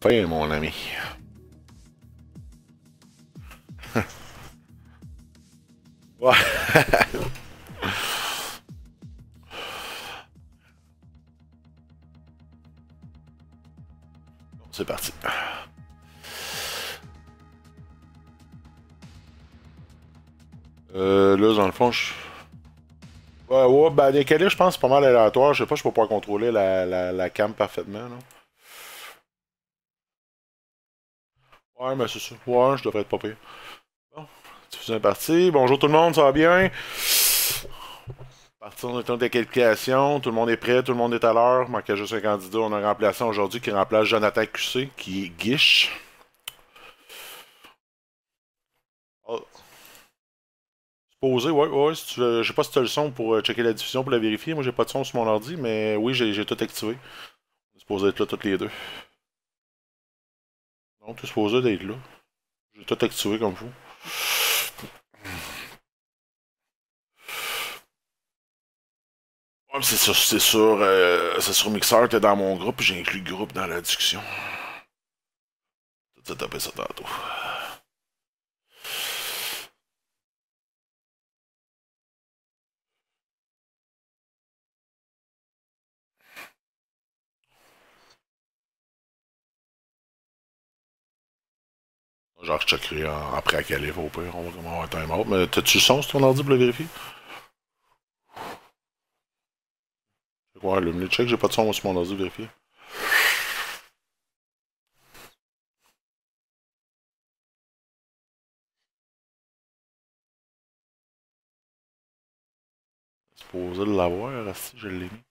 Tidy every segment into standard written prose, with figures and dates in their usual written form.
Fin, mon ami. Ouais. C'est parti. Là, dans le fond, je... Ouais, ben, décalé, je pense, c'est pas mal aléatoire. Je sais pas, je peux pas contrôler la cam parfaitement, là. Ouais, mais c'est ça. Ouais, je devrais être pas pire. Bon, c'est parti. Bonjour tout le monde, ça va bien? Partir dans le temps de qualification, tout le monde est prêt, tout le monde est à l'heure. Il manquait juste un candidat. On a un remplaçant aujourd'hui qui remplace Jonathan QC, qui est Guiche. Oh. Posé, ouais, si tu veux, je sais pas si tu as le son pour checker la diffusion pour la vérifier. Moi, j'ai pas de son sur mon ordi, mais oui, j'ai tout activé. On est supposé être là toutes les deux. Non, tu es supposé d'être là. J'ai tout activé comme fou. Ouais, mais c'est sur Mixer, t'es dans mon groupe, j'ai inclus le groupe dans la discussion. Tu as tapé ça tantôt. Genre, je checkerai après à Calif au pire, on va comment avoir un time-out. Mais t'as-tu le son sur ton ordi pour le vérifier? Ouais, le minute check, j'ai pas de son sur mon ordi, vérifier. Supposé l'avoir, si je l'ai mis.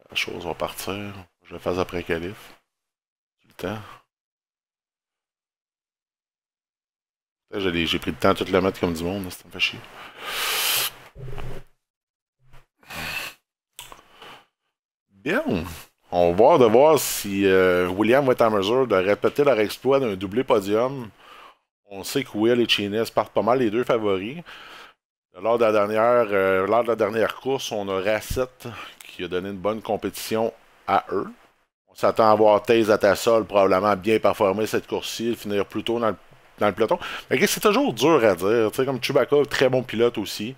La chose va partir. Je le fais après Calif. Le temps. J'ai pris le temps de tout le mettre comme du monde, ça me fait chier. Bien. On va voir si William va être en mesure de répéter leur exploit d'un doublé podium. On sait que Will et Chinese partent pas mal les deux favoris. Lors de la dernière course, on a Racette qui a donné une bonne compétition à eux. On s'attend à voir Taze à Tassol probablement bien performer cette course-ci et finir plus tôt dans le peloton. Mais c'est toujours dur à dire. T'sais, comme Chewbacca, très bon pilote aussi.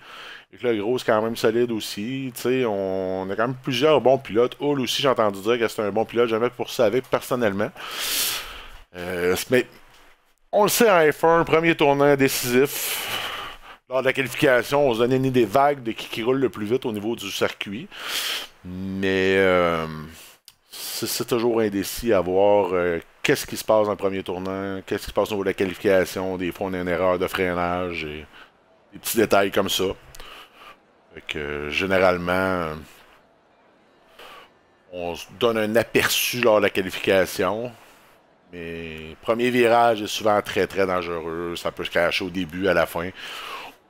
Et que le gros, c'est quand même solide aussi. T'sais, on a quand même plusieurs bons pilotes. Hull aussi, j'ai entendu dire que c'est un bon pilote. Jamais pour ça avec personnellement. Mais on le sait en F1, premier tournant décisif. Lors de la qualification, on se donnait des vagues de qui roule le plus vite au niveau du circuit. Mais c'est toujours indécis à voir qu'est-ce qui se passe dans le premier tournant, qu'est-ce qui se passe au niveau de la qualification. Des fois, on a une erreur de freinage et des petits détails comme ça. Fait que généralement, on se donne un aperçu lors de la qualification. Mais premier virage est souvent très très dangereux. Ça peut se cacher au début, à la fin.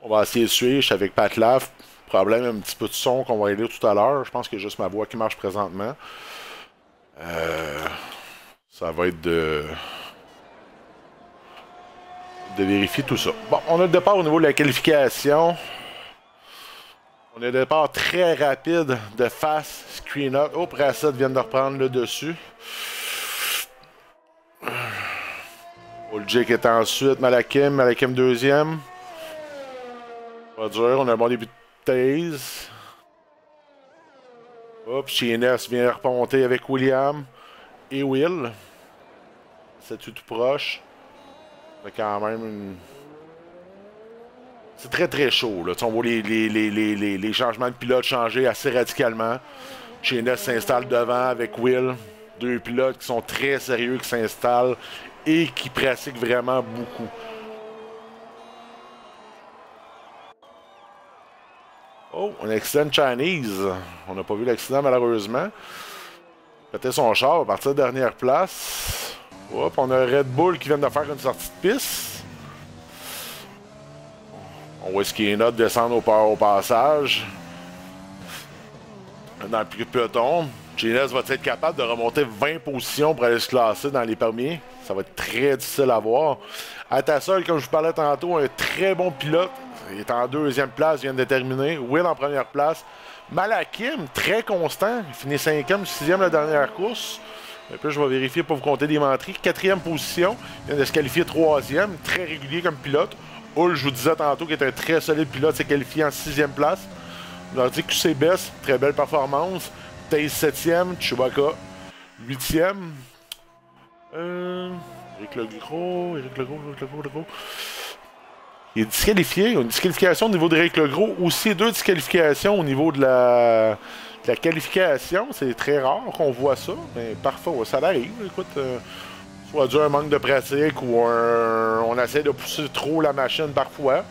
On va essayer de suivre. Je suis avec Pat Laff. Problème, un petit peu de son qu'on va élire tout à l'heure. Je pense que c'est juste ma voix qui marche présentement. Ça va être de vérifier tout ça. Bon, on a le départ au niveau de la qualification. On a le départ très rapide de Fast Screen Up. Oh, Prassett vient de reprendre le dessus. Oljik est ensuite. Malakim deuxième. Pas dur, on a un bon début de Taze. Hop, Chines vient remonter avec William et Will. C'est tout proche. Mais quand même une... C'est très très chaud. Là. On voit les changements de pilote changer assez radicalement. Chines s'installe devant avec Will. Deux pilotes qui sont très sérieux, qui s'installent et qui pratiquent vraiment beaucoup. Oh, un accident de Chinese. On n'a pas vu l'accident malheureusement. Peut-être son char à partir de la dernière place. Hop, on a Red Bull qui vient de faire une sortie de piste. On voit Skinner descendre au passage. Dans le peloton. Chines va être capable de remonter 20 positions pour aller se classer dans les premiers. Ça va être très difficile à voir. Atassol, comme je vous parlais tantôt, un très bon pilote. Il est en deuxième place, vient de terminer. Will en première place. Malakim, très constant. Il finit cinquième, sixième la dernière course. Et puis je vais vérifier pour vous compter des menteries. Quatrième position, il vient de se qualifier troisième, très régulier comme pilote. Hull, je vous disais tantôt, qui est un très solide pilote, s'est qualifié en sixième place. Nordic QCBS, très belle performance. Taze septième, Chewbacca huitième. Éric Legros, Éric Legros, Éric Legros, Legros. Il est disqualifié. Il y a une disqualification au niveau d'Éric Legros. Aussi deux disqualifications au niveau de la qualification. C'est très rare qu'on voit ça. Mais parfois, ça arrive. Écoute, soit dû à un manque de pratique ou on essaie de pousser trop la machine parfois.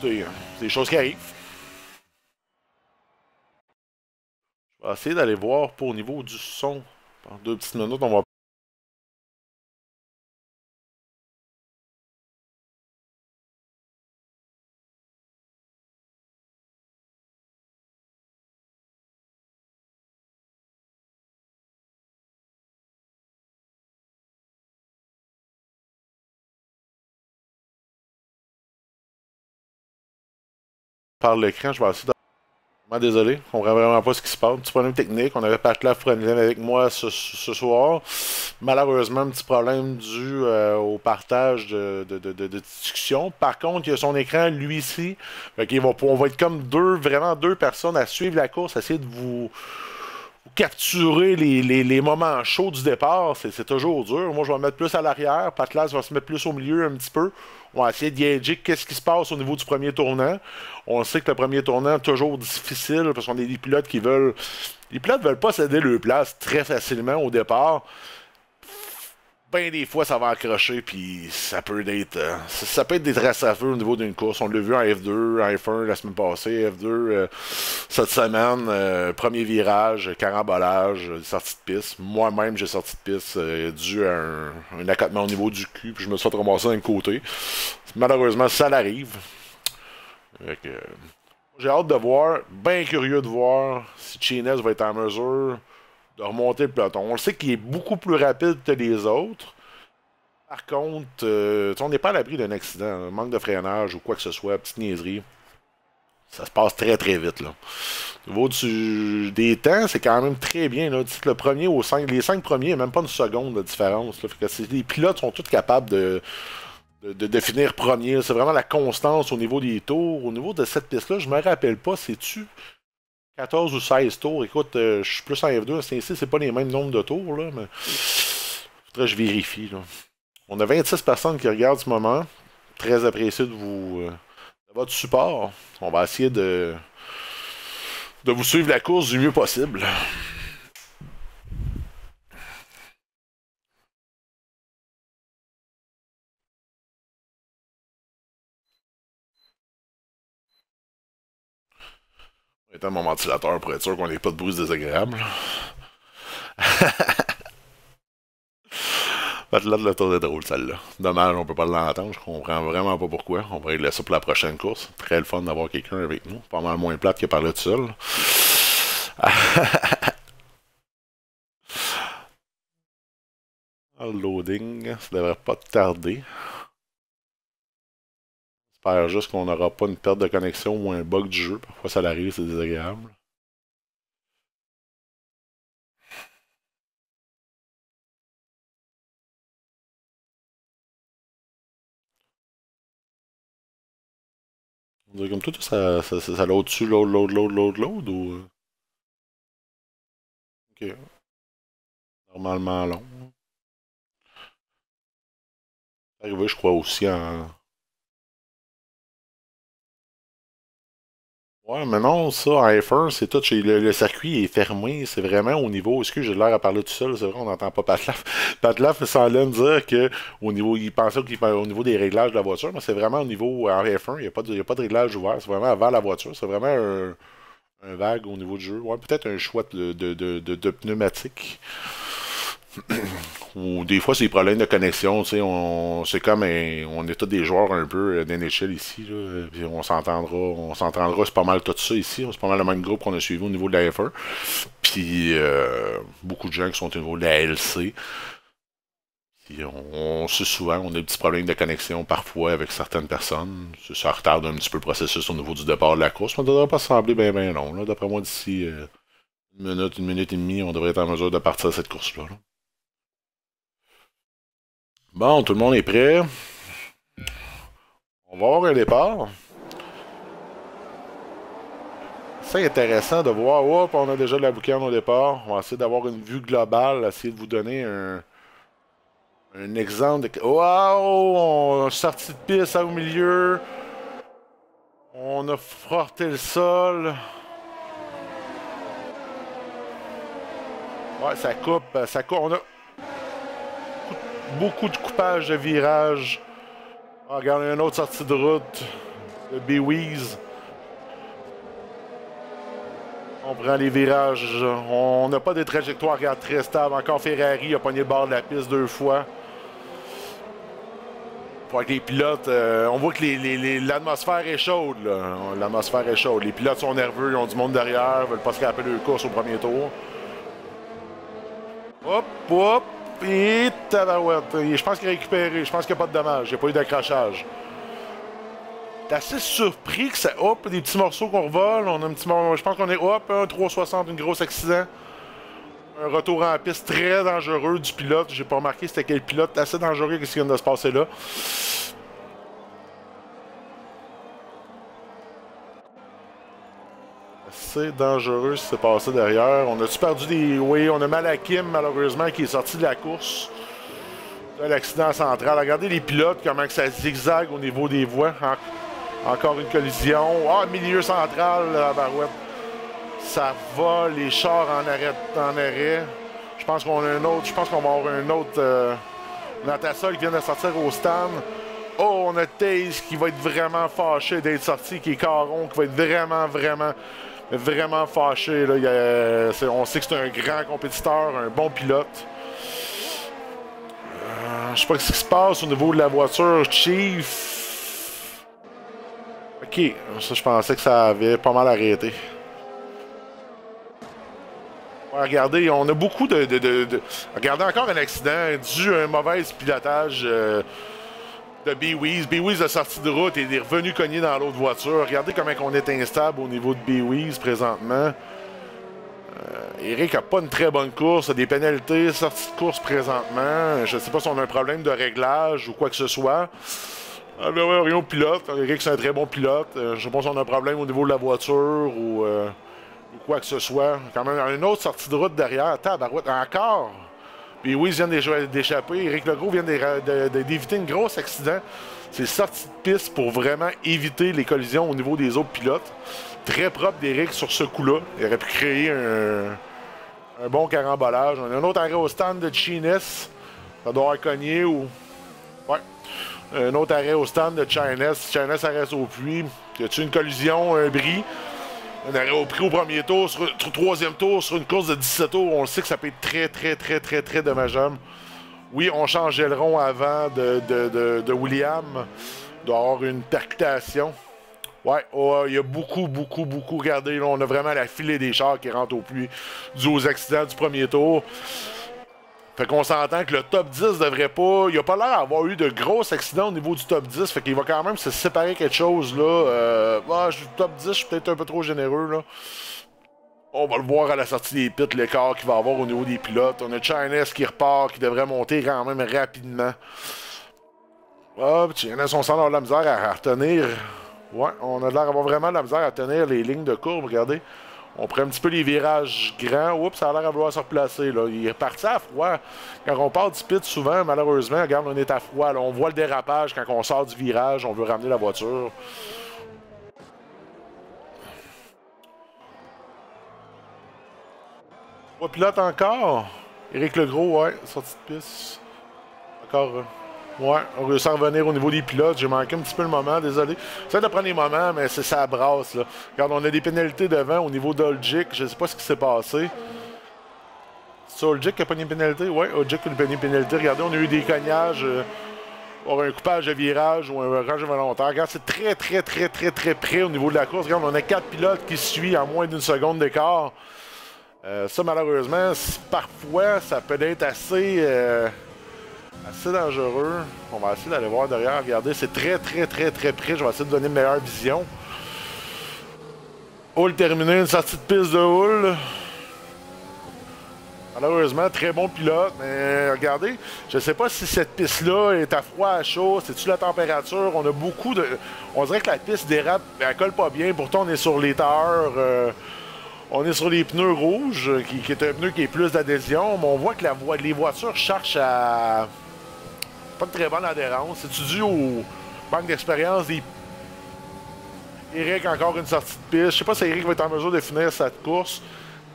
C'est des choses qui arrivent. Je vais essayer d'aller voir pour au niveau du son. En 2 petites minutes, on va par l'écran. Je vais essayer de... Désolé, on comprend vraiment pas ce qui se passe. Petit problème technique. On avait Pat Frenlin avec moi ce soir. Malheureusement, un petit problème dû au partage de discussion. Par contre, il y a son écran, lui ici. On va être comme vraiment deux personnes à suivre la course, essayer de vous capturer les moments chauds du départ. C'est toujours dur. Moi, je vais me mettre plus à l'arrière. Patlas va se mettre plus au milieu un petit peu. On va essayer de gager qu'est-ce qui se passe au niveau du premier tournant. On sait que le premier tournant est toujours difficile parce qu'on est des pilotes qui veulent... Les pilotes veulent pas céder leur place très facilement au départ. Ben des fois ça va accrocher puis ça peut être ça peut être des traces à feu au niveau d'une course. On l'a vu en F2, en F1 la semaine passée, F2 cette semaine, premier virage, carambolage, sortie de piste. Moi-même j'ai sorti de piste dû à un accotement au niveau du cul puis je me suis fait ramasser d'un côté. Malheureusement ça l'arrive. J'ai hâte de voir, bien curieux de voir si Chinez va être en mesure de remonter le peloton. On le sait qu'il est beaucoup plus rapide que les autres. Par contre, on n'est pas à l'abri d'un accident, un manque de freinage ou quoi que ce soit, petite niaiserie. Ça se passe très très vite. Là. Au niveau des temps, c'est quand même très bien. Là. Le premier aux les 5 premiers, il n'y a même pas une seconde de différence. Là. Fait que les pilotes sont tous capables de finir premier. C'est vraiment la constance au niveau des tours. Au niveau de cette piste-là, je me rappelle pas, c'est-tu 14 ou 16 tours. Écoute, je suis plus en F2, c'est pas les mêmes nombres de tours, là, mais faudrait que je vérifie. Là. On a 26 personnes qui regardent ce moment. Très apprécié de votre support. On va essayer de vous suivre la course du mieux possible. On va éteindre mon ventilateur pour être sûr qu'on n'ait pas de bruit désagréable. Là, le tour est drôle, celle-là. Dommage, on peut pas l'entendre. Je comprends vraiment pas pourquoi. On va régler ça pour la prochaine course. Très le fun d'avoir quelqu'un avec nous. Pas mal moins plate que parler tout seul. Le loading, ça devrait pas tarder. J'espère juste qu'on n'aura pas une perte de connexion ou un bug du jeu. Parfois ça l'arrive, c'est désagréable. On dirait comme tout, ça load dessus, load ou. Ok. Normalement long. C'est arrivé, je crois, aussi en. Ouais, mais non, ça, en F1, c'est tout. Le circuit est fermé. C'est vraiment au niveau. Est-ce que j'ai l'air à parler tout seul? C'est vrai, on n'entend pas Patlaf. Patlaf semblait me dire que au niveau. Il pensait qu'il au niveau des réglages de la voiture, mais c'est vraiment au niveau en F1. Il n'y a pas de réglage ouvert. C'est vraiment avant la voiture. C'est vraiment un vague au niveau du jeu. Ouais, peut-être un choix de pneumatique. Ou des fois, c'est des problèmes de connexion. Tu sais, c'est comme on est tous des joueurs un peu d'NHL ici. Là, puis on s'entendra, c'est pas mal tout ça ici. C'est pas mal le même groupe qu'on a suivi au niveau de la F1. Puis beaucoup de gens qui sont au niveau de la LC. Puis on sait souvent, on a des petits problèmes de connexion parfois avec certaines personnes. Ça retarde un petit peu le processus au niveau du départ de la course, mais ça ne devrait pas sembler bien long. D'après moi, d'ici une minute et demie, on devrait être en mesure de partir cette course-là. Là. Bon, tout le monde est prêt. On va avoir un départ. C'est intéressant de voir. Hop, on a déjà de la boucane au départ. On va essayer d'avoir une vue globale, essayer de vous donner un exemple de. Wow! On a sorti de piste au milieu. On a frotté le sol. Ouais, ça coupe. Ça coupe. On a beaucoup de coupage de virage. Ah, regarde, une autre sortie de route. Le B-Weeze. On prend les virages. On n'a pas des trajectoires très stables. Encore Ferrari a pogné le bord de la piste 2 fois. Pour que les pilotes, on voit que l'atmosphère est chaude. L'atmosphère est chaude. Les pilotes sont nerveux, ils ont du monde derrière, veulent pas scraper leur course au premier tour. Hop, hop, et tabarouette. Je pense qu'il a récupéré, je pense qu'il n'y a pas de dommage, il n'y a pas eu d'accrochage. T'es assez surpris que ça, hop, des petits morceaux qu'on revole. On a un petit morceau, je pense qu'on est, hop, un 360, un gros accident. Un retour en piste très dangereux du pilote. J'ai pas remarqué c'était quel pilote. Assez dangereux, qu'est-ce qui vient de se passer là. Assez dangereux ce qui s'est passé derrière. On a-tu perdu des. Oui, on a Malakim, malheureusement, qui est sorti de la course. L'accident central. Regardez les pilotes, comment que ça zigzague au niveau des voies. Encore une collision. Ah, milieu central, la barouette. Ça va, les chars en arrêt. Je pense qu'on a un autre. Je pense qu'on va avoir un autre. Natasol qui vient de sortir au stand. Oh, on a Taze qui va être vraiment fâché d'être sorti, qui est Caron, qui va être vraiment fâché. Là. On sait que c'est un grand compétiteur, un bon pilote. Je sais pas ce qui se passe au niveau de la voiture. Chief. Ok, ça je pensais que ça avait pas mal arrêté. Ouais, regardez, on a beaucoup Regardez encore un accident dû à un mauvais pilotage de B-Weeze. B-Weeze a sorti de route et est revenu cogner dans l'autre voiture. Regardez comment on est instable au niveau de B-Weeze présentement. Eric a pas une très bonne course, a des pénalités, sortie de course présentement. Je ne sais pas si on a un problème de réglage ou quoi que ce soit. Mais ouais, rien au pilote. Eric, c'est un très bon pilote. Je pense qu'on a un problème au niveau de la voiture ou quoi que ce soit. Quand même, une autre sortie de route derrière. Tabarouette, encore. Puis oui, ils viennent d'échapper. Éric Legros vient d'éviter un gros accident. C'est sorti de piste pour vraiment éviter les collisions au niveau des autres pilotes. Très propre d'Éric sur ce coup-là. Il aurait pu créer un bon carambolage. On a un autre arrêt au stand de Chines. Ça doit avoir cogné ou... Ouais. Un autre arrêt au stand de Chines. Chines arrête au puits. Y a-t-il une collision, un bris? Un arrêt au prix au premier tour, sur troisième tour, sur une course de 17 tours, on le sait que ça peut être très dommageable. Oui, on change l'aileron avant de William. Il doit avoir une percutation. Ouais, oh, il y a beaucoup. Regardez, là, on a vraiment la filée des chars qui rentre au puits dû aux accidents du premier tour. Fait qu'on s'entend que le top 10 devrait pas... Il a pas l'air d'avoir eu de gros accidents au niveau du top 10. Fait qu'il va quand même se séparer quelque chose, là. Top 10, je suis peut-être un peu trop généreux, là. On va le voir à la sortie des pits, l'écart qu'il va avoir au niveau des pilotes. On a Chines qui repart, qui devrait monter quand même rapidement. Chines, on sent de la misère à retenir. Ouais, on a l'air d'avoir vraiment de la misère à tenir les lignes de courbe, regardez. On prend un petit peu les virages grands. Oups, ça a l'air à vouloir se replacer. Là. Il est parti à froid. Quand on part du pit, souvent, malheureusement, regarde, on est à froid. Là. On voit le dérapage quand on sort du virage. On veut ramener la voiture. Ouais, pilote encore. Éric Legros, ouais, sortie de piste. Encore. Ouais, on réussit à revenir au niveau des pilotes. J'ai manqué un petit peu le moment, désolé. J'essaie de prendre les moments, mais c'est ça brasse. Là. Regarde, on a des pénalités devant au niveau d'Olgic. Je ne sais pas ce qui s'est passé. C'est Olgic qui a pogné une pénalité? Ouais, Olgic a pogné une pénalité. Regardez, on a eu des cognages. Or un coupage de virage ou un range volontaire. Regarde, c'est très près au niveau de la course. Regarde, on a 4 pilotes qui suivent en moins d'une seconde d'écart. Ça, malheureusement, parfois, ça peut être assez dangereux. On va essayer d'aller voir derrière. Regardez, c'est très près. Je vais essayer de donner une meilleure vision. Hull terminé, une sortie de piste de Hull. Malheureusement, très bon pilote, mais regardez, je ne sais pas si cette piste-là est à froid, à chaud, c'est-tu la température? On a beaucoup de... On dirait que la piste dérape, elle colle pas bien, pourtant on est sur les tailleurs, on est sur les pneus rouges, qui est un pneu qui est plus d'adhésion, mais on voit que les voitures cherchent à... Pas de très bonne adhérence. C'est-tu dû au manque d'expérience des... Eric encore une sortie de piste. Je sais pas si Eric va être en mesure de finir cette course.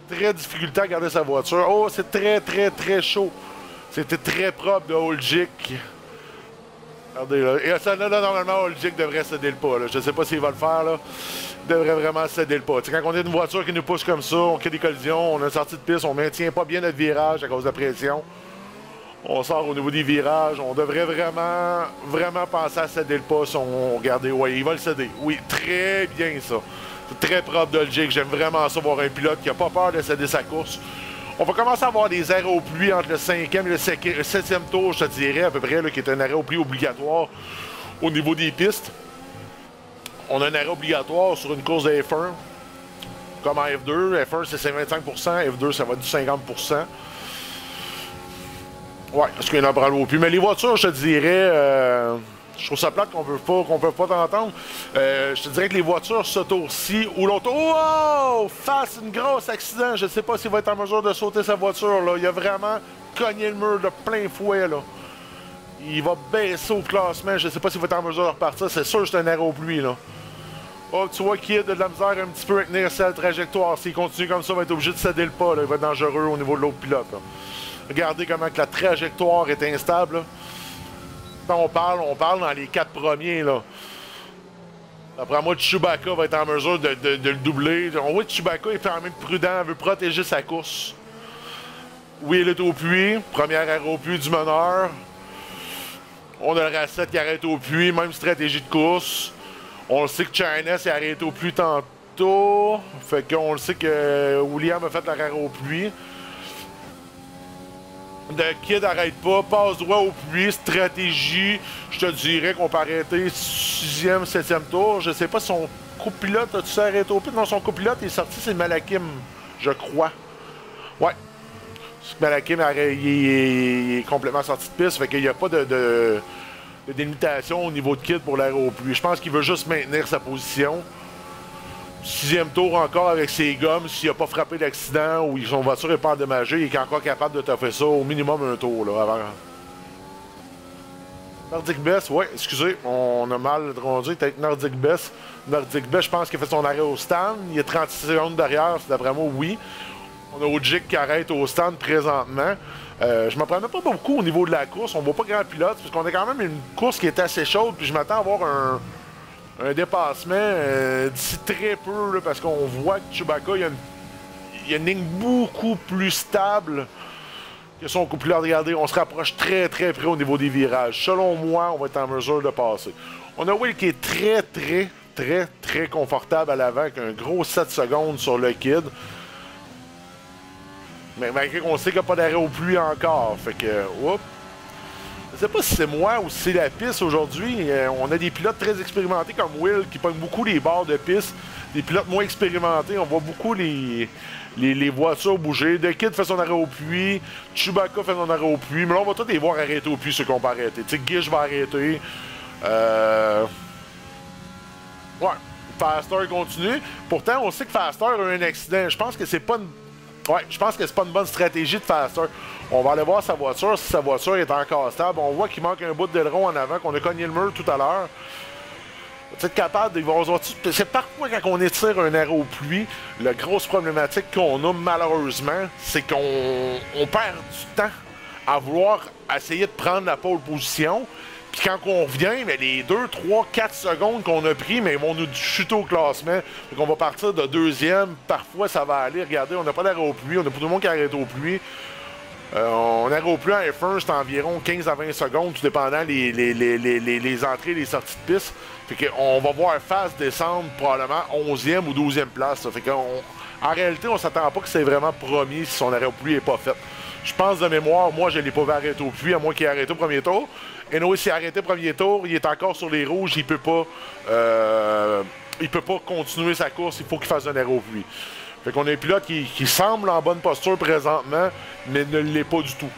Très difficulté à garder sa voiture. Oh, c'est très chaud. C'était très propre de Olgic. Regardez là. Et ça, là, normalement, Olgic devrait céder le pas. Là. Je sais pas s'il va le faire. Là. Il devrait vraiment céder le pas. T'sais, quand on a une voiture qui nous pousse comme ça, on crée des collisions, on a une sortie de piste, on maintient pas bien notre virage à cause de la pression. On sort au niveau des virages. On devrait vraiment penser à céder le pas si on regardait. Oui, il va le céder. Oui, très bien ça. C'est très propre d'Olgic. J'aime vraiment ça, voir un pilote qui n'a pas peur de céder sa course. On va commencer à avoir des arrêts aux pluies entre le 5e et le 7e tour, je te dirais, à peu près, là, qui est un arrêt aux pluies obligatoire au niveau des pistes. On a un arrêt obligatoire sur une course de F1, comme en F2. F1, c'est 25%. F2, ça va du 50%. Ouais, parce qu'il y en a pas au pluie. Mais les voitures, je te dirais... je trouve ça plate qu'on peut pas t'entendre. Je te dirais que les voitures, ce tour-ci ou l'autre... Wow! Face une grosse accident. Je ne sais pas s'il va être en mesure de sauter sa voiture. Là. Il a vraiment cogné le mur de plein fouet. Là. Il va baisser au classement. Je ne sais pas s'il va être en mesure de repartir. C'est sûr que c'est un arrêt aux pluies. Là. Oh, tu vois qu'il y a de la misère un petit peu à tenir sa trajectoire. S'il continue comme ça, il va être obligé de céder le pas. Là. Il va être dangereux au niveau de l'autre pilote. Là. Regardez comment que la trajectoire est instable. Là. Quand on parle dans les 4 premiers, là. D'après moi, Chewbacca va être en mesure de le doubler. On voit que Chewbacca est quand même prudent, veut protéger sa course. Oui, il est au puits. Première arrêt au puits du meneur. On a le Racette qui arrête au puits, même stratégie de course. On le sait que China s'est arrêté au puits tantôt. Fait qu'on le sait que William a fait l'arrêt au puits. The Kid n'arrête pas, passe droit au puits, stratégie. Je te dirais qu'on peut arrêter 6e, 7e tour. Je sais pas si son copilote a-tu s'arrêté au puits? Non, son copilote est sorti, c'est Malakim, je crois. Ouais. Malakim il est complètement sorti de piste, fait qu'il n'y a pas de délimitation au niveau de Kid pour l'arrêt au puits. Je pense qu'il veut juste maintenir sa position. 6e tour encore avec ses gommes, s'il n'a pas frappé d'accident ou son voiture n'est pas endommagée, il est encore capable de toffer ça au minimum un tour là, avant. Nordic Best, ouais, excusez, on a mal rendu avec Nordic Best. Nordic Best, je pense qu'il a fait son arrêt au stand. Il est 36 secondes derrière, c'est d'après moi, oui. On a Ojik qui arrête au stand présentement. Je m'en prenais pas beaucoup au niveau de la course. On ne voit pas grand pilote, parce qu'on a quand même une course qui est assez chaude, puis je m'attends à avoir un dépassement d'ici très peu, là, parce qu'on voit que Chewbacca, il y a une ligne beaucoup plus stable que son copilote. Regardez, on se rapproche très près au niveau des virages. Selon moi, on va être en mesure de passer. On a Will qui est très confortable à l'avant, avec un gros 7 secondes sur le Kid. Mais malgré qu'on sait qu'il n'y a pas d'arrêt au pluie encore. Fait que, oups. Je sais pas si c'est moi ou si c'est la piste aujourd'hui. On a des pilotes très expérimentés comme Will qui pognent beaucoup les bords de piste. Des pilotes moins expérimentés, on voit beaucoup les voitures bouger. The Kid fait son arrêt au puits. Chewbacca fait son arrêt au puits. Mais là, on va tous les voir arrêter au puits, ceux qu'on peut arrêter. Tu sais, Gish va arrêter. Ouais. Faster continue. Pourtant, on sait que Faster a eu un accident. Je pense que c'est pas une... Ouais, je pense que c'est pas une bonne stratégie de Faster. On va aller voir sa voiture, si sa voiture est encore stable. On voit qu'il manque un bout d'aileron en avant, qu'on a cogné le mur tout à l'heure. Être capable de... C'est parfois quand on étire un arrêt aux pluies, la grosse problématique qu'on a malheureusement, c'est qu'on perd du temps à vouloir essayer de prendre la pole position. Puis quand on revient, mais les 2, 3, 4 secondes qu'on a pris, mais ils vont nous chuter au classement. Donc on va partir de 2e. Parfois, ça va aller. Regardez, on n'a pas d'arrêt aux pluies. On a pas tout le monde qui arrête aux pluies. On arrête aux pluies en F1, c'est environ 15 à 20 secondes, tout dépendant les entrées et les sorties de piste. Fait qu'on va voir Fast descendre probablement 11e ou 12e place. Ça. Fait en réalité, on s'attend pas que c'est vraiment premier si son arrêt aux pluies n'est pas fait. Je pense de mémoire, moi, je ne l'ai pas vu arrêter au puits, à moins qu'il ait arrêté au premier tour. Et nous, s'il a arrêté au premier tour, il est encore sur les rouges, il peut pas continuer sa course, il faut qu'il fasse un arrêt au puits. Fait qu'on a un pilote qui semble en bonne posture présentement, mais ne l'est pas du tout.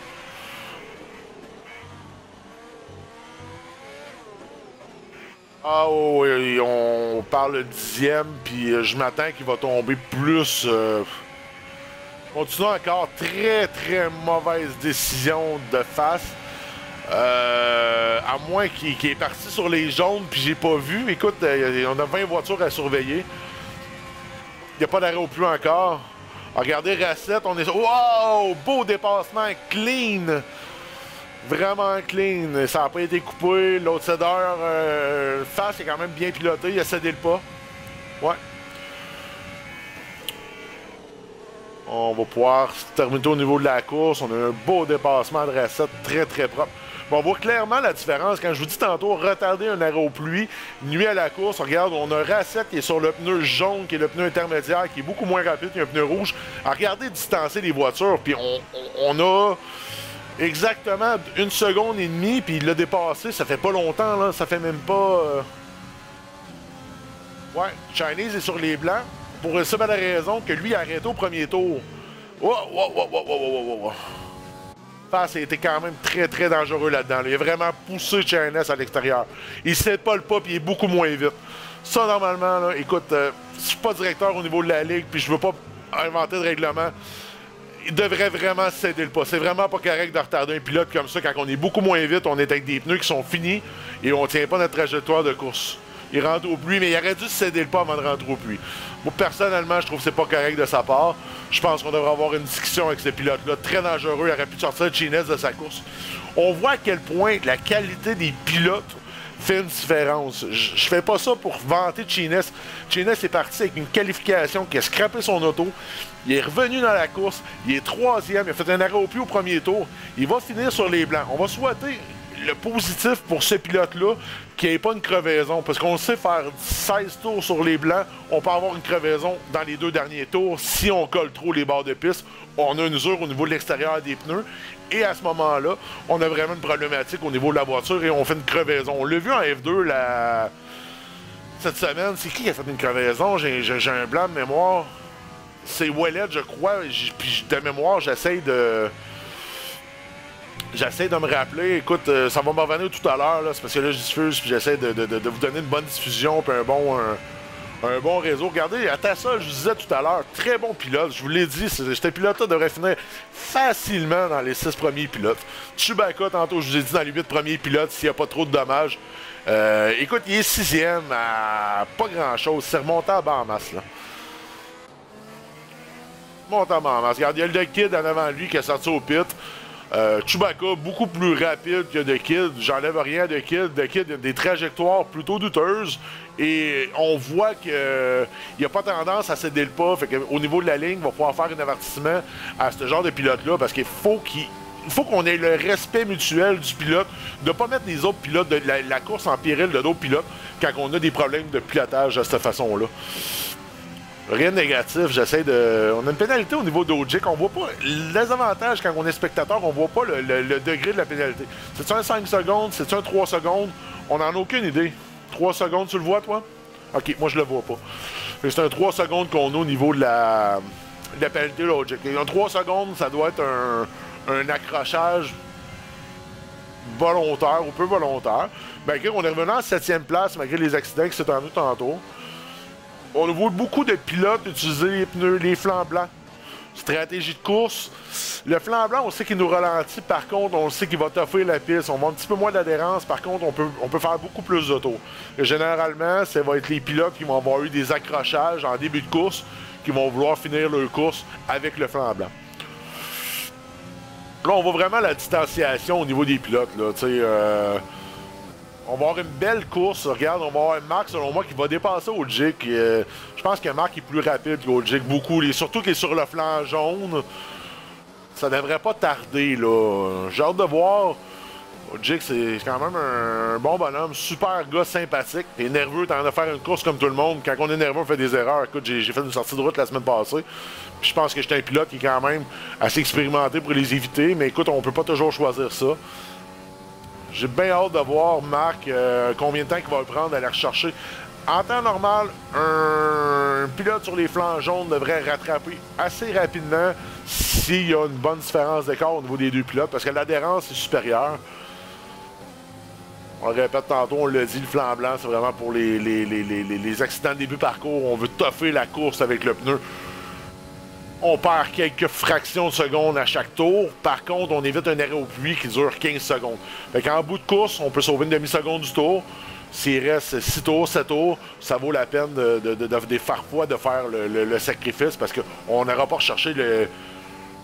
Ah oui, on parle le 10e, puis je m'attends qu'il va tomber plus. Continue encore, très mauvaise décision de face. À moins qu'il est parti sur les jaunes, puis j'ai pas vu. Écoute, on a 20 voitures à surveiller. Il n'y a pas d'arrêt au plus encore. Regardez, Racette, on est... Wow! Beau dépassement, clean! Vraiment clean. Ça n'a pas été coupé. L'autre cédeur face est quand même bien piloté. Il a cédé le pas. Ouais. On va pouvoir terminer au niveau de la course. On a un beau dépassement de Racette, très propre. Bon, on voit clairement la différence. Quand je vous dis tantôt, retarder un arrêt aux pluies, nuit à la course, regarde, on a Racette qui est sur le pneu jaune, qui est le pneu intermédiaire, qui est beaucoup moins rapide qu'un pneu rouge. Regardez distancer les voitures, puis on a exactement 1 seconde et demie, puis il l'a dépassé, ça fait pas longtemps, là, ça fait même pas... Ouais, Chinese est sur les blancs, pour cette belle raison que lui a arrêté au premier tour. Wow. Face a été quand même très dangereux là-dedans. Il a vraiment poussé Chinese à l'extérieur. Il ne cède pas le pas, puis il est beaucoup moins vite. Ça, normalement, là, écoute, je suis pas directeur au niveau de la Ligue, puis je veux pas inventer de règlement. Il devrait vraiment céder le pas. C'est vraiment pas correct de retarder un pilote comme ça quand on est beaucoup moins vite, on est avec des pneus qui sont finis et on tient pas notre trajectoire de course. Il rentre au pluie, mais il aurait dû céder le pas avant de rentrer au pluie. Moi, personnellement, je trouve que c'est pas correct de sa part. Je pense qu'on devrait avoir une discussion avec ce pilote-là. Très dangereux. Il aurait pu sortir Chinese de sa course. On voit à quel point la qualité des pilotes fait une différence. Je fais pas ça pour vanter Chinese. Chinese est parti avec une qualification qui a scrappé son auto. Il est revenu dans la course. Il est 3e. Il a fait un arrêt au pluie au premier tour. Il va finir sur les blancs. On va souhaiter le positif pour ce pilote-là, qu'il n'y ait pas une crevaison. Parce qu'on sait faire 16 tours sur les blancs, on peut avoir une crevaison dans les 2 derniers tours. Si on colle trop les barres de piste, on a une usure au niveau de l'extérieur des pneus. Et à ce moment-là, on a vraiment une problématique au niveau de la voiture et on fait une crevaison. On l'a vu en F2 cette semaine. C'est qui a fait une crevaison? J'ai un blanc de mémoire. C'est Ouellet, je crois. Puis de mémoire, j'essaie de me rappeler. Écoute, ça va me revenir tout à l'heure. C'est parce que là, je diffuse puis j'essaie de vous donner une bonne diffusion puis un bon réseau. Regardez, à Tassol, je vous disais tout à l'heure, très bon pilote. Je vous l'ai dit, ce pilote-là devrait finir facilement dans les 6 premiers pilotes. Chewbacca, tantôt, je vous ai dit dans les 8 premiers pilotes, s'il n'y a pas trop de dommages. Écoute, il est 6e à pas grand-chose. C'est remonté à bas en masse, là. Monté à bas en masse. Regarde, il y a le Kid en avant de lui qui est sorti au pit. Chewbacca, beaucoup plus rapide que The Kid. J'enlève rien à The Kid. The Kid a des trajectoires plutôt douteuses. Et on voit qu'il n'y a pas tendance à céder le pas. Fait qu'au niveau de la ligne, il va pouvoir faire un avertissement à ce genre de pilote-là. Parce qu'il faut qu'on ait le respect mutuel du pilote, de ne pas mettre les autres pilotes de la course en péril de d'autres pilotes quand on a des problèmes de pilotage de cette façon-là. Rien de négatif, j'essaie de... On a une pénalité au niveau d'Ogic, on voit pas... Les avantages, quand on est spectateur, on voit pas le degré de la pénalité. C'est-tu un 5 secondes? C'est-tu un 3 secondes? On n'en a aucune idée. 3 secondes, tu le vois, toi? Ok, moi, je le vois pas. C'est un 3 secondes qu'on a au niveau de la pénalité d'Ogic. Un 3 secondes, ça doit être un accrochage volontaire ou peu volontaire. Malgré qu'on est revenu en 7e place, malgré les accidents qui s'est en nous tantôt. On voit beaucoup de pilotes utiliser les pneus, les flancs blancs. Stratégie de course. Le flanc blanc, on sait qu'il nous ralentit. Par contre, on sait qu'il va toffer la piste. On va un petit peu moins d'adhérence. Par contre, on peut faire beaucoup plus de tours. Et généralement, ça va être les pilotes qui vont avoir eu des accrochages en début de course qui vont vouloir finir leur course avec le flanc blanc. Là, on voit vraiment la distanciation au niveau des pilotes. Là, on va avoir une belle course. Regarde, on va avoir Marc, selon moi, qui va dépasser Ogic. Je pense que Marc est plus rapide qu'Ogic, beaucoup. Surtout qu'il est sur le flanc jaune. Ça devrait pas tarder, là. J'ai hâte de voir. Ogic, c'est quand même un bon bonhomme. Super gars sympathique. T'es nerveux, t'en as faire une course comme tout le monde. Quand on est nerveux, on fait des erreurs. Écoute, j'ai fait une sortie de route la semaine passée. Puis je pense que j'étais un pilote qui est quand même assez expérimenté pour les éviter. Mais écoute, on peut pas toujours choisir ça. J'ai bien hâte de voir, Marc, combien de temps il va le prendre à aller rechercher En temps normal, un pilote sur les flancs jaunes devrait rattraper assez rapidement s'il y a une bonne différence d'écart au niveau des deux pilotes, parce que l'adhérence est supérieure. On le répète tantôt, on l'a dit, le flanc blanc, c'est vraiment pour les accidents de début parcours. On veut toffer la course avec le pneu. On perd quelques fractions de secondes à chaque tour. Par contre, on évite un arrêt au puits qui dure 15 secondes. Fait qu'en bout de course, on peut sauver une demi-seconde du tour. S'il reste 6 tours, 7 tours, ça vaut la peine des parfois de faire le sacrifice, parce qu'on n'aura pas recherché le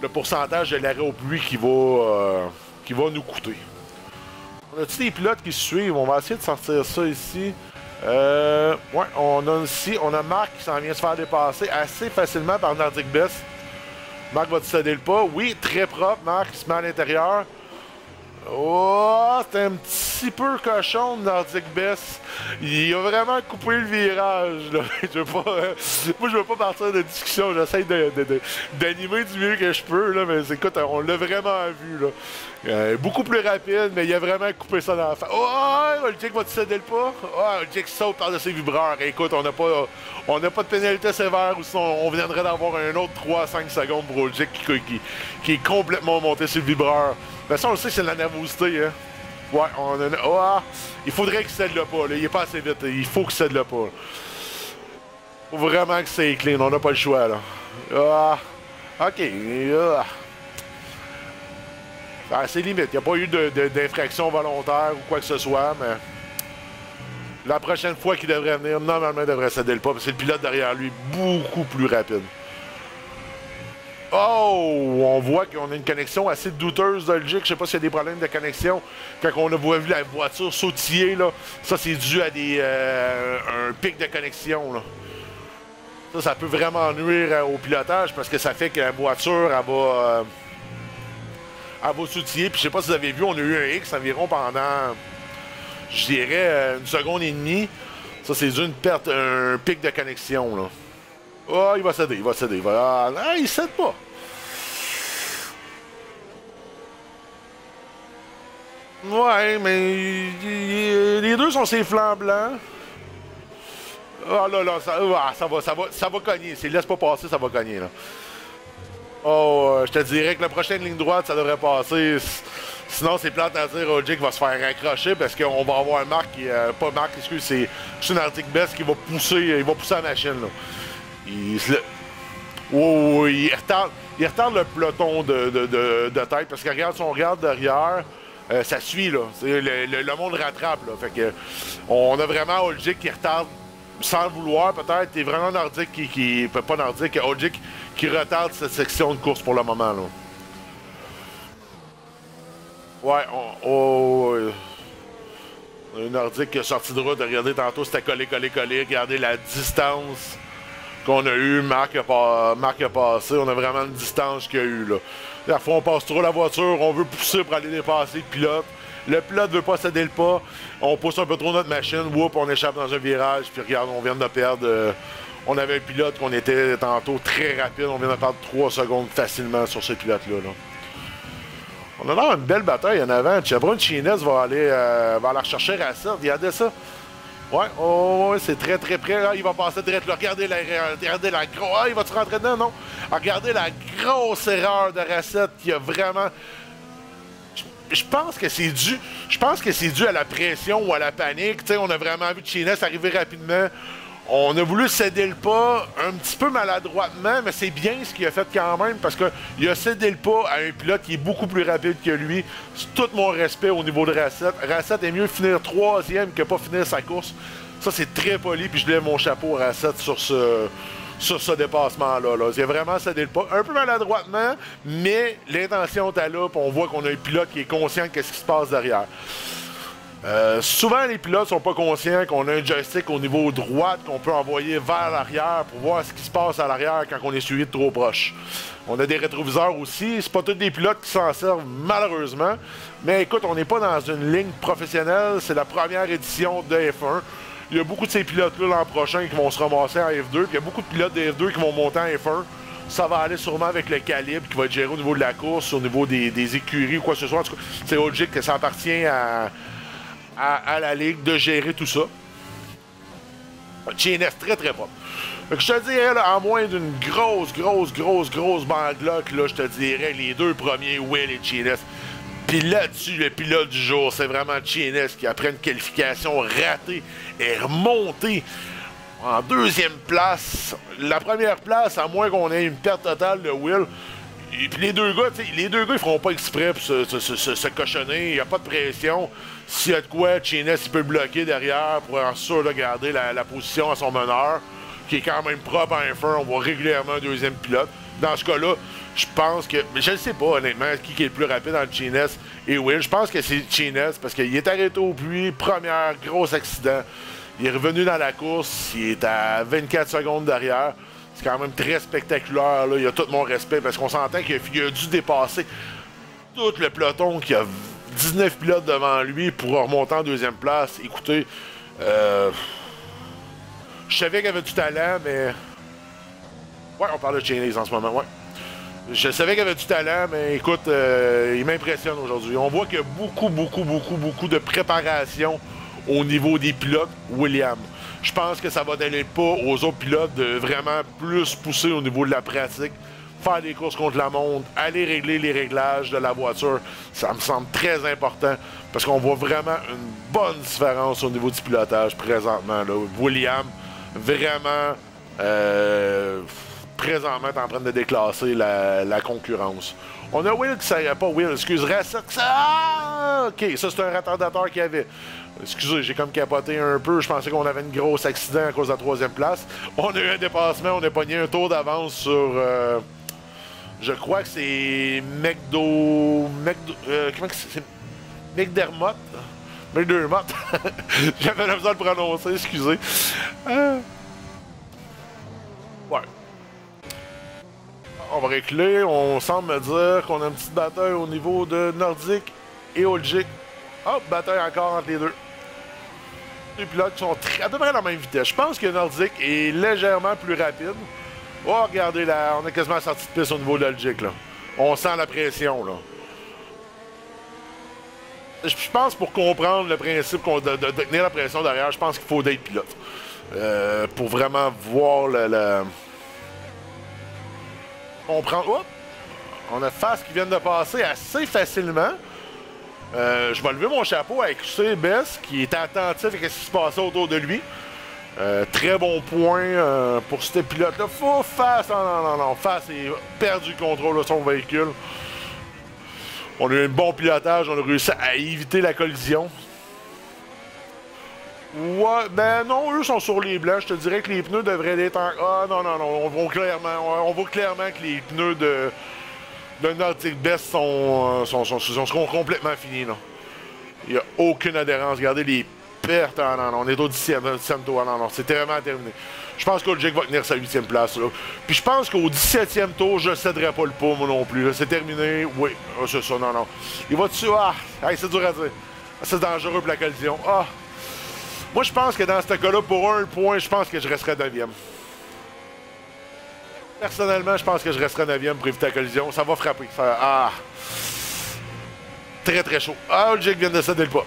pourcentage de l'arrêt au puits qui va nous coûter. On a-tu des pilotes qui suivent? On va essayer de sortir ça ici. Ouais, on a Marc qui s'en vient se faire dépasser assez facilement par Nordic Best. Marc va-tu céder le pas? Oui, très propre. Marc qui se met à l'intérieur. Oh, c'est un petit peu cochon de Nordic Best. Il a vraiment coupé le virage, là. Moi, je veux pas partir de discussion. J'essaie d'animer du mieux que je peux, là, mais écoute, on l'a vraiment vu, là. Beaucoup plus rapide, mais il a vraiment coupé ça dans la face. Oh, Olgic va-tu céder le pas? Oh, Olgic saute par-dessus les vibreurs. Écoute, on n'a pas de pénalité sévère, ou sinon on viendrait d'avoir un autre 3 à 5 secondes pour Olgic qui est complètement monté sur le vibreur. De toute façon, on le sait que c'est de la nervosité, hein. Ouais, on a... Oh, il faudrait qu'il cède le pas, là. Il est pas assez vite. Il faut qu'il cède le pas. Faut vraiment que c'est clean. On n'a pas le choix, là. Ah, OK. Ah, c'est limite. Il n'y a pas eu d'infraction volontaire ou quoi que ce soit, mais... La prochaine fois qu'il devrait venir, normalement, il devrait céder le pas, parce que le pilote derrière lui est beaucoup plus rapide. Oh! On voit qu'on a une connexion assez douteuse d'Olgic. Je sais pas s'il y a des problèmes de connexion. Quand on a vu la voiture sautiller, là, ça c'est dû à un pic de connexion, là. Ça peut vraiment nuire au pilotage, parce que ça fait que la voiture, elle va sautiller. Puis je sais pas si vous avez vu, on a eu un X environ pendant, je dirais, 1 seconde et demie. Ça c'est dû à une perte, un pic de connexion, là. Oh, il va céder, il va céder. Ah, il cède pas. Ouais, mais les deux sont ses flancs blancs. Ah là là, ça va cogner. S'il laisse pas passer, ça va cogner, là. Oh, je te dirais que la prochaine ligne droite, ça devrait passer. Sinon, c'est plate à dire, Olgic va se faire raccrocher, parce qu'on va avoir un Marc qui... pas Marc, excuse, c'est une Nordic Best qui va pousser la machine, là. Il retarde le peloton de tête, parce que regarde, si on regarde derrière, ça suit, là. Le monde rattrape, là. Fait que on a vraiment Olgic qui retarde sans le vouloir, peut-être. Et vraiment Nordic pas Nordic, Olgic qui retarde cette section de course pour le moment, là. Ouais, on a une Nordic qui est sorti de route. Regardez, tantôt, c'était collé. Regardez la distance qu'on a eu. Marc a passé. On a vraiment une distance qu'il y a eu, là. La fois, on passe trop la voiture. On veut pousser pour aller dépasser le pilote. Le pilote veut pas céder le pas. On pousse un peu trop notre machine. Whoop, on échappe dans un virage. Puis regarde, on vient de perdre... on avait un pilote qu'on était tantôt très rapide. On vient de perdre 3 secondes facilement sur ce pilote-là, là. On a là une belle bataille en avant. Chevron Chines va aller rechercher Rassert. Regardez ça. Ouais, oh, c'est très très près. Là, il va passer direct là. Regardez la grosse. Ah, il va-tu rentrer dedans? Non. Regardez la grosse erreur de Rassert qui a vraiment. Je pense que c'est dû. Je pense que c'est dû à la pression ou à la panique. T'sais, on a vraiment vu Chines arriver rapidement. On a voulu céder le pas un petit peu maladroitement, mais c'est bien ce qu'il a fait quand même, parce qu'il a cédé le pas à un pilote qui est beaucoup plus rapide que lui. C'est tout mon respect au niveau de Rassert. Rassert est mieux finir 3e que pas finir sa course. Ça, c'est très poli, puis je lève mon chapeau à Rassert sur ce dépassement-là. Là. Il a vraiment cédé le pas. Un peu maladroitement, mais l'intention est là, puis on voit qu'on a un pilote qui est conscient de ce qui se passe derrière. Souvent, les pilotes sont pas conscients qu'on a un joystick au niveau droit qu'on peut envoyer vers l'arrière pour voir ce qui se passe à l'arrière quand on est suivi de trop proche. On a des rétroviseurs aussi. C'est pas tous des pilotes qui s'en servent, malheureusement. Mais écoute, on n'est pas dans une ligne professionnelle. C'est la première édition de F1. Il y a beaucoup de ces pilotes-là l'an prochain qui vont se ramasser en F2. Puis il y a beaucoup de pilotes de F2 qui vont monter en F1. Ça va aller sûrement avec le calibre qui va être géré au niveau de la course, au niveau des écuries ou quoi que ce soit. En tout cas, c'est logique que ça appartient à la Ligue de gérer tout ça. GNS très très propre. Fait que je te dirais, là, à moins d'une grosse banglock, là, je te dirais les deux premiers, Will et GNS. Puis là-dessus, le pilote du jour, c'est vraiment GNS qui, après une qualification ratée, est remonté en deuxième place. La première place, à moins qu'on ait une perte totale de Will. Et puis les deux gars, ils feront pas exprès pour se cochonner. Il n'y a pas de pression. S'il y a de quoi, GNS il peut bloquer derrière pour en sûr de garder la position à son meneur, qui est quand même propre à un feu. On voit régulièrement un deuxième pilote. Dans ce cas-là, je pense que... Je ne sais pas, honnêtement, qui est le plus rapide entre GNS et Will. Je pense que c'est GNS parce qu'il est arrêté au puits. Premier gros accident. Il est revenu dans la course. Il est à 24 secondes derrière. C'est quand même très spectaculaire. Là. Il a tout mon respect parce qu'on s'entend qu'il a dû dépasser tout le peloton qui a 19 pilotes devant lui pour remonter en deuxième place. Écoutez, je savais qu'il avait du talent, mais... Ouais, on parle de Chainlace en ce moment, ouais. Je savais qu'il avait du talent, mais écoute, il m'impressionne aujourd'hui. On voit qu'il y a beaucoup de préparation au niveau des pilotes Williams. Je pense que ça va donner pas aux autres pilotes de vraiment plus pousser au niveau de la pratique, faire des courses contre la montre, aller régler les réglages de la voiture. Ça me semble très important parce qu'on voit vraiment une bonne différence au niveau du pilotage présentement. Là. Williams, vraiment, présentement, est en train de déclasser la concurrence. On a Will qui s'arrête pas, Will, excuserait ça. Ah! Ok, ça c'est un retardateur qu'il y avait. Excusez, j'ai comme capoté un peu. Je pensais qu'on avait une grosse accident à cause de la troisième place. On a eu un dépassement, on a pogné un tour d'avance sur... je crois que c'est comment c'est? McDermott? McDermott? J'avais la besoin de le prononcer, excusez. Ouais. On va reculer. On semble me dire qu'on a une petite bataille au niveau de Nordic et Olgic. Hop, bataille encore entre les deux. Les pilotes qui sont à peu près à la même vitesse. Je pense que Nordic est légèrement plus rapide. Oh, regardez là, on est quasiment sorti de piste au niveau de l'Olgic, là. On sent la pression, là. Je pense pour comprendre le principe de tenir la pression derrière, je pense qu'il faut d'être pilote. Pour vraiment voir comprendre. Oh! On a Fast qui viennent de passer assez facilement. Je vais lever mon chapeau avec CBS qui est attentif à ce qui se passait autour de lui. Très bon point pour ce pilote-là. Faut Fast. Non. Fast a perdu le contrôle de son véhicule. On a eu un bon pilotage. On a réussi à éviter la collision. Ouais, ben non, eux sont sur les blancs. Je te dirais que les pneus devraient être en... Ah non. On voit clairement que les pneus de Nordic Best seront complètement finis. Là. Il n'y a aucune adhérence. Regardez les pertes. Ah, non, on est au 10e tour. Non, c'était vraiment terminé. Je pense qu'Olgic va tenir sa 8e place. Là. Puis je pense qu'au 17e tour, je ne céderai pas le pas, moi non plus. C'est terminé. Oui, c'est ça, non. Il va dessus. Ah, c'est dur à dire. C'est dangereux pour la collision. Ah. Moi, je pense que dans ce cas-là, pour un point, je pense que je resterai 9e. Personnellement, je pense que je resterai 9e pour éviter la collision. Ça va frapper. Très chaud. Olgic vient de céder le pas.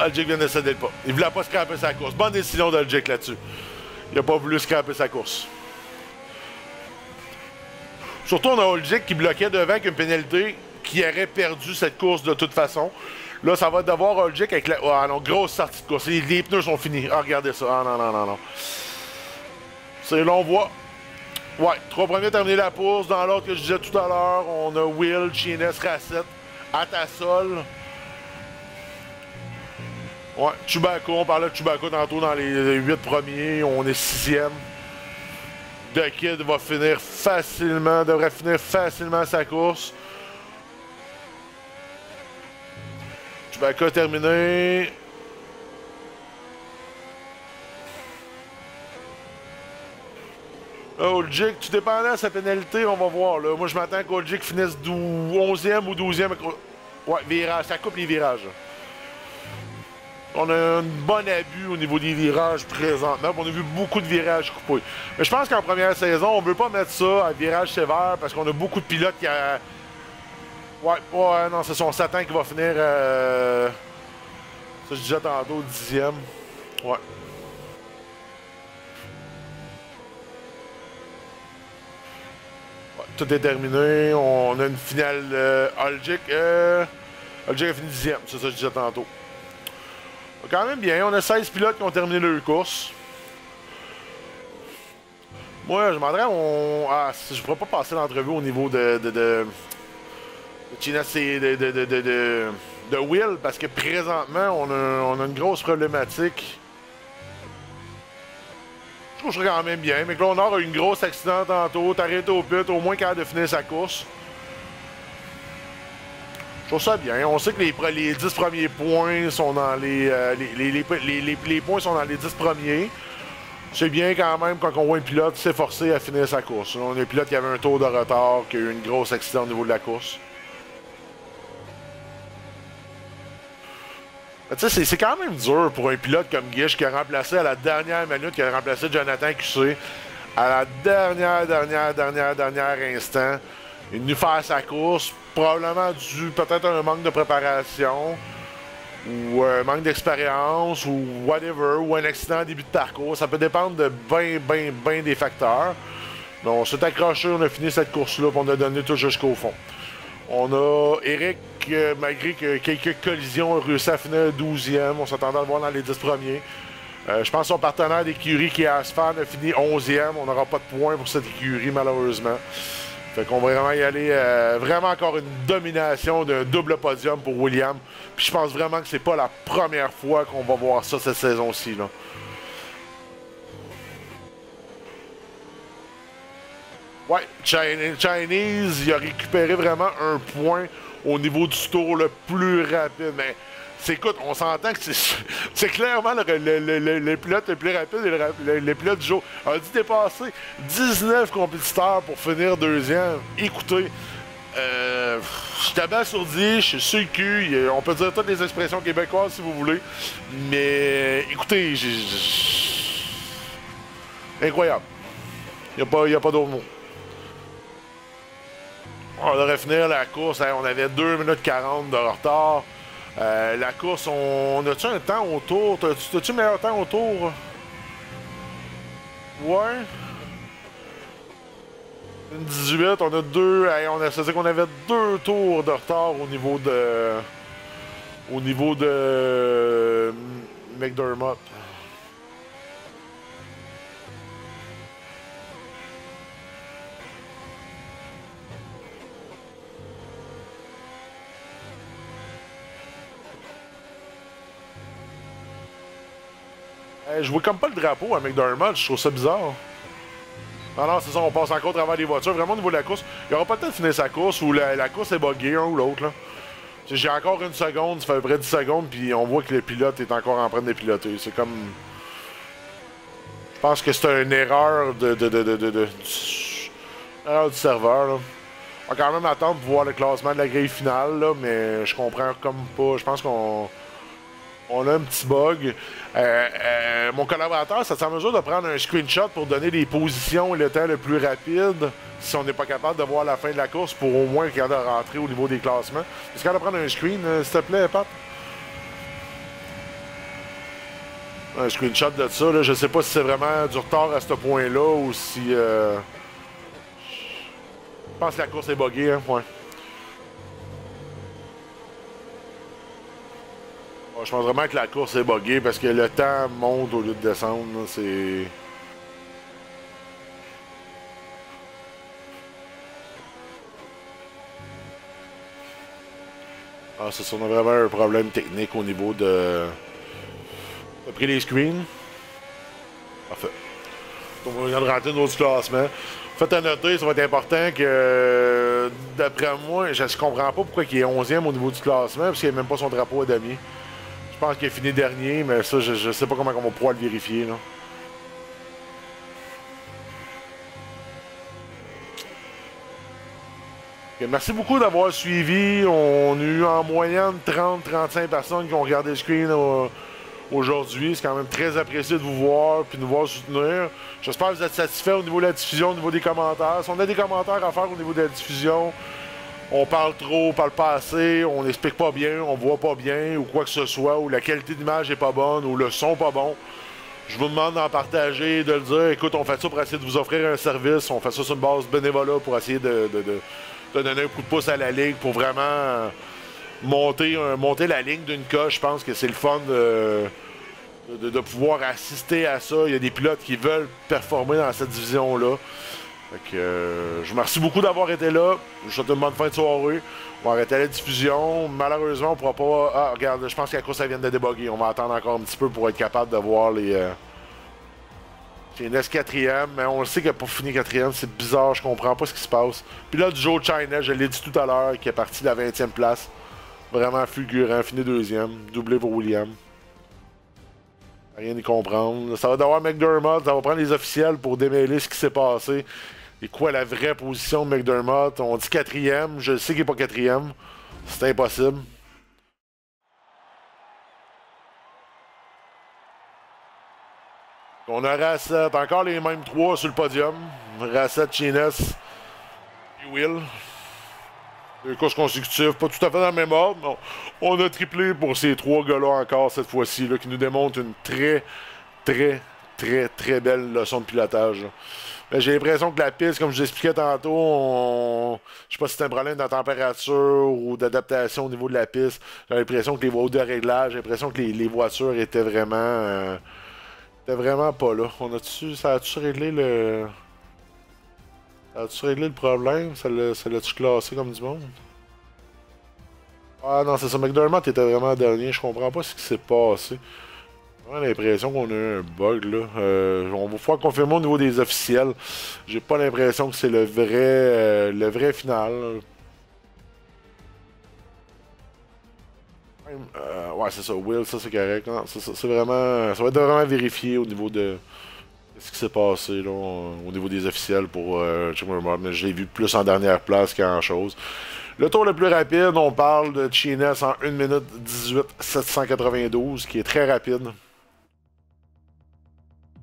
Olgic vient de céder le pas. Il ne voulait pas scraper sa course. Bonne décision d'Olgic là-dessus. Il n'a pas voulu scraper sa course. Surtout, on a Olgic qui bloquait devant avec une pénalité qui aurait perdu cette course de toute façon. Là, ça va devoir Olgic avec la... Ah non, grosse sortie de course. Les pneus sont finis. Ah, regardez ça. Ah non. C'est là, on voit... Ouais, 3 premiers terminés la course. Dans l'ordre que je disais tout à l'heure, on a Will, GNS, Racette, Atasol. Ouais, Chewbacca, on parlait de Chewbacca tantôt dans les 8 premiers. On est 6e. The Kid va finir facilement, devrait finir facilement sa course. Chewbacca terminé. Olgic, tout dépendant de sa pénalité, on va voir. Là. Moi, je m'attends qu'Olgic finisse 11e ou 12e. Ouais, virage, ça coupe les virages. On a un bon abus au niveau des virages présentement. On a vu beaucoup de virages coupés. Mais je pense qu'en première saison, on ne veut pas mettre ça à virage sévère parce qu'on a beaucoup de pilotes qui... Ouais, non, c'est son Satan qui va finir... Ça, je disais tantôt, 10e. Ouais. tout est terminé. On a une finale Algic. Algic a fini 10e, c'est ça que je disais tantôt. Quand même bien, on a 16 pilotes qui ont terminé leur course. Moi, je demanderais je pourrais pas passer l'entrevue au niveau de China, c'est de Will, parce que présentement, on a une grosse problématique. Je trouve que je serais quand même bien, mais Clonard a eu une grosse accident tantôt, t'as arrêté au pit, au moins capable de finir sa course. Je trouve ça bien. On sait que les 10 premiers points sont dans les points sont dans les 10 premiers. C'est bien quand même quand on voit un pilote s'efforcer à finir sa course. Là, on a un pilote qui avait un tour de retard, qui a eu une grosse accident au niveau de la course. Tu sais, c'est quand même dur pour un pilote comme Guiche qui a remplacé à la dernière minute, qui a remplacé Jonathan QC à la dernière instant. Il est venu faire sa course, probablement dû peut-être à un manque de préparation, ou un manque d'expérience, ou whatever, ou un accident en début de parcours. Ça peut dépendre de ben des facteurs. Mais on s'est accroché, on a fini cette course-là, puis on a donné tout jusqu'au fond. On a Eric, malgré que quelques collisions, a réussi à finir 12e. On s'attendait à le voir dans les 10 premiers. Je pense que son partenaire d'écurie, qui est Asfan, a fini 11e. On n'aura pas de points pour cette écurie, malheureusement. Fait qu'on va vraiment y aller. Vraiment encore une domination d'un double podium pour William. Puis je pense vraiment que c'est pas la première fois qu'on va voir ça cette saison-ci, là. Ouais, Chinese, il a récupéré vraiment un point au niveau du tour le plus rapide. Mais écoute, on s'entend que c'est clairement le pilote le plus rapide et le pilote du jour. A dû dépasser 19 compétiteurs pour finir deuxième. Écoutez, je suis abasourdi, je suis sur le cul. On peut dire toutes les expressions québécoises si vous voulez. Mais écoutez, incroyable. Il n'y a pas d'autre mot. On devrait finir la course, on avait 2 minutes 40 de retard. La course, on a-tu un temps au tour? T'as-tu le meilleur temps au tour? Ouais. Une 18, on a 2. Ça veut dire qu'on avait 2 tours de retard au niveau de. Au niveau de. McDermott. Je vois comme pas le drapeau à McDermott, je trouve ça bizarre. Non, c'est ça, on passe encore à travers les voitures. Vraiment, au niveau de la course, il aura pas le temps de finir sa course ou la course est buggée, un ou l'autre. J'ai encore une seconde, ça fait à peu près 10 secondes, puis on voit que le pilote est encore en train de piloter. C'est comme. Je pense que c'est une erreur erreur du serveur, là. On va quand même attendre pour voir le classement de la grille finale, là, mais je comprends comme pas. Je pense qu'on. On a un petit bug. Mon collaborateur, ça en mesure de prendre un screenshot pour donner les positions et le temps le plus rapide si on n'est pas capable de voir la fin de la course pour au moins regarder rentrer au niveau des classements. Est-ce qu'on va prendre un screen, s'il te plaît, Pat? Un screenshot de ça, là. Je sais pas si c'est vraiment du retard à ce point-là ou si... Je pense que la course est buggée, hein, ouais. Je pense vraiment que la course est buggée parce que le temps monte au lieu de descendre. C'est. Ah, c'est ça, on a vraiment un problème technique au niveau de. T'as pris les screens? Parfait. On va rentrer dans notre classement. Faites à noter, ça va être important que, d'après moi, je ne comprends pas pourquoi il est 11e au niveau du classement, parce qu'il n'y a même pas son drapeau à damier. Je pense qu'il a fini dernier, mais ça, je sais pas comment on va pouvoir le vérifier, là. Okay, merci beaucoup d'avoir suivi. On a eu en moyenne 30-35 personnes qui ont regardé le screen aujourd'hui. C'est quand même très apprécié de vous voir et de nous voir soutenir. J'espère que vous êtes satisfaits au niveau de la diffusion, au niveau des commentaires. Si on a des commentaires à faire au niveau de la diffusion, on parle trop, on parle pas assez, on n'explique pas bien, on voit pas bien, ou quoi que ce soit, ou la qualité d'image est pas bonne, ou le son pas bon, Je vous demande d'en partager, de le dire. Écoute, on fait ça pour essayer de vous offrir un service. On fait ça sur une base bénévolat pour essayer de donner un coup de pouce à la ligue pour vraiment monter la ligne d'une coche. Je pense que c'est le fun de pouvoir assister à ça. Il y a des pilotes qui veulent performer dans cette division-là. Fait que, je vous remercie beaucoup d'avoir été là. Je vous souhaite une bonne fin de soirée. On va arrêter la diffusion. Malheureusement, on pourra pas... Ah, regarde, je pense que la course, elle vient de débugger. On va attendre encore un petit peu pour être capable de voir les... Chines 4e, mais on le sait qu'il n'a pas fini 4e. C'est bizarre, je comprends pas ce qui se passe. Puis là, du Joe China, je l'ai dit tout à l'heure, qui est parti de la 20e place. Vraiment fulgurant, fini 2e. Doublé pour William. Rien à y comprendre. Ça va devoir McDermott, ça va prendre les officiels pour démêler ce qui s'est passé. Et quoi la vraie position de McDermott? On dit 4e, je sais qu'il n'est pas 4e. C'est impossible. On a Rassett, encore les mêmes trois sur le podium. Rassett, Chines et Will. Deux courses consécutives, pas tout à fait dans le même ordre, mais on a triplé pour ces trois gars-là encore cette fois-ci, qui nous démontrent une très belle leçon de pilotage. J'ai l'impression que la piste, comme je vous expliquais tantôt, je sais pas si c'est un problème de température ou d'adaptation au niveau de la piste. J'ai l'impression que les voies de réglage, j'ai l'impression que les voitures étaient vraiment pas là. Ça a-tu réglé le... Ça a-tu réglé le problème? Ça l'a-tu classé comme du monde? Ah non, c'est ça. McDermott était vraiment dernier. Je comprends pas ce qui s'est passé. J'ai vraiment l'impression qu'on a eu un bug là. On va pouvoir confirmer au niveau des officiels. J'ai pas l'impression que c'est le vrai final. Ouais, c'est ça. Will, ça c'est correct. Non, c'est vraiment. Ça va être vraiment vérifié au niveau de ce qui s'est passé là, au niveau des officiels pour Chip Moore. Mais je l'ai vu plus en dernière place qu'en chose. Le tour le plus rapide, on parle de Chines en 1 minute 18 792, qui est très rapide.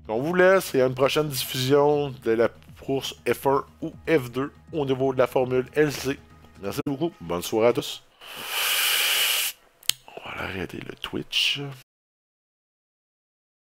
On vous laisse et à une prochaine diffusion de la course F1 ou F2 au niveau de la formule LC. Merci beaucoup. Bonne soirée à tous. On va arrêter le Twitch.